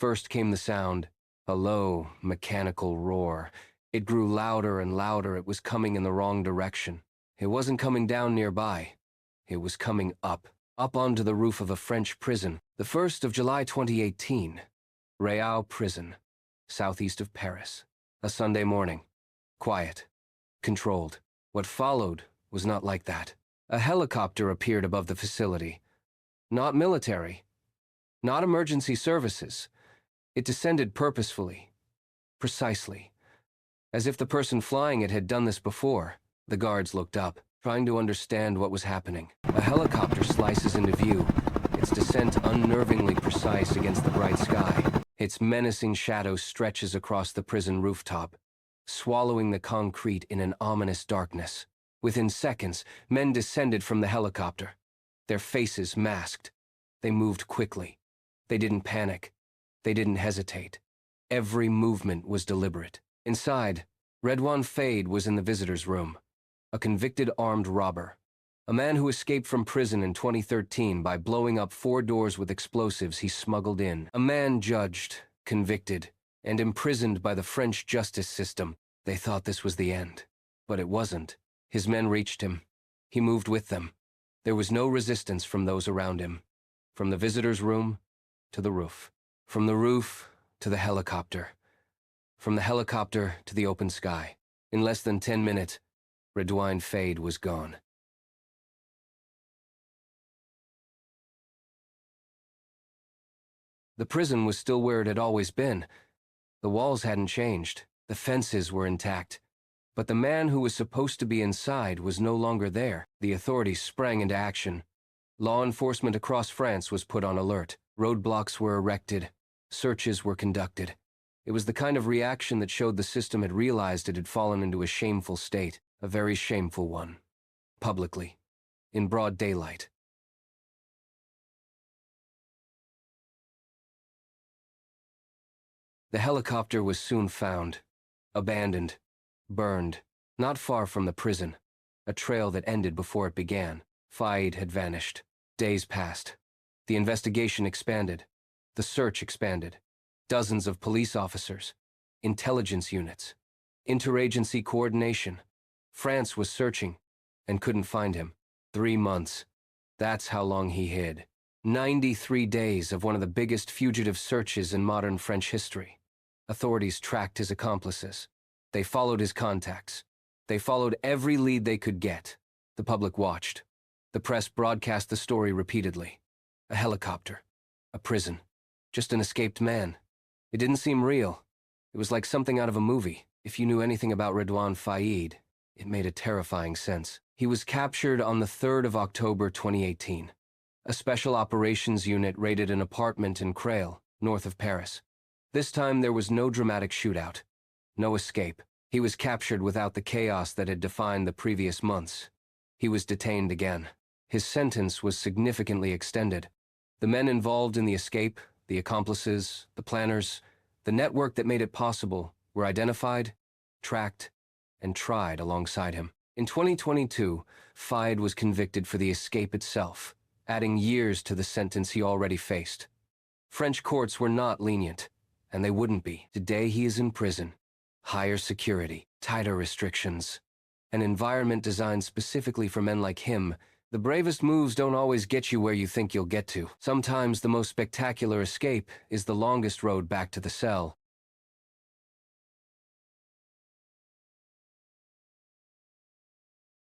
First came the sound, a low, mechanical roar. It grew louder and louder. It was coming in the wrong direction. It wasn't coming down nearby. It was coming up onto the roof of a French prison. The 1st of July 2018, Riot prison, southeast of Paris. A Sunday morning. Quiet. Controlled. What followed was not like that. A helicopter appeared above the facility. Not military. Not emergency services. It descended purposefully. Precisely. As if the person flying it had done this before. The guards looked up, trying to understand what was happening. A helicopter slices into view, its descent unnervingly precise against the bright sky. Its menacing shadow stretches across the prison rooftop, swallowing the concrete in an ominous darkness. Within seconds, men descended from the helicopter, their faces masked. They moved quickly. They didn't panic. They didn't hesitate. Every movement was deliberate. Inside, Redouane Faïd was in the visitor's room. A convicted armed robber. A man who escaped from prison in 2013 by blowing up 4 doors with explosives he smuggled in. A man judged, convicted, and imprisoned by the French justice system. They thought this was the end. But it wasn't. His men reached him. He moved with them. There was no resistance from those around him. From the visitor's room to the roof. From the roof to the helicopter. From the helicopter to the open sky. In less than 10 minutes, Redouane Faïd was gone. The prison was still where it had always been. The walls hadn't changed. The fences were intact. But the man who was supposed to be inside was no longer there. The authorities sprang into action. Law enforcement across France was put on alert. Roadblocks were erected. Searches were conducted. It was the kind of reaction that showed the system had realized it had fallen into a shameful state. A very shameful one. Publicly. In broad daylight. The helicopter was soon found. Abandoned. Burned. Not far from the prison. A trail that ended before it began. Faïd had vanished. Days passed. The investigation expanded. The search expanded. Dozens of police officers. Intelligence units. Interagency coordination. France was searching and couldn't find him. 3 months. That's how long he hid. 93 days of one of the biggest fugitive searches in modern French history. Authorities tracked his accomplices. They followed his contacts. They followed every lead they could get. The public watched. The press broadcast the story repeatedly. A helicopter. A prison. Just an escaped man. It didn't seem real. It was like something out of a movie. If you knew anything about Redouane Faïd, it made a terrifying sense. He was captured on the 3rd of October 2018. A special operations unit raided an apartment in Creil, north of Paris. This time there was no dramatic shootout. No escape. He was captured without the chaos that had defined the previous months. He was detained again. His sentence was significantly extended. The men involved in the escape, the accomplices, the planners, the network that made it possible, were identified, tracked, and tried alongside him. In 2022, Faïd was convicted for the escape itself, adding years to the sentence he already faced. French courts were not lenient, and they wouldn't be. Today he is in prison. Higher security, tighter restrictions, an environment designed specifically for men like him. The bravest moves don't always get you where you think you'll get to. Sometimes the most spectacular escape is the longest road back to the cell.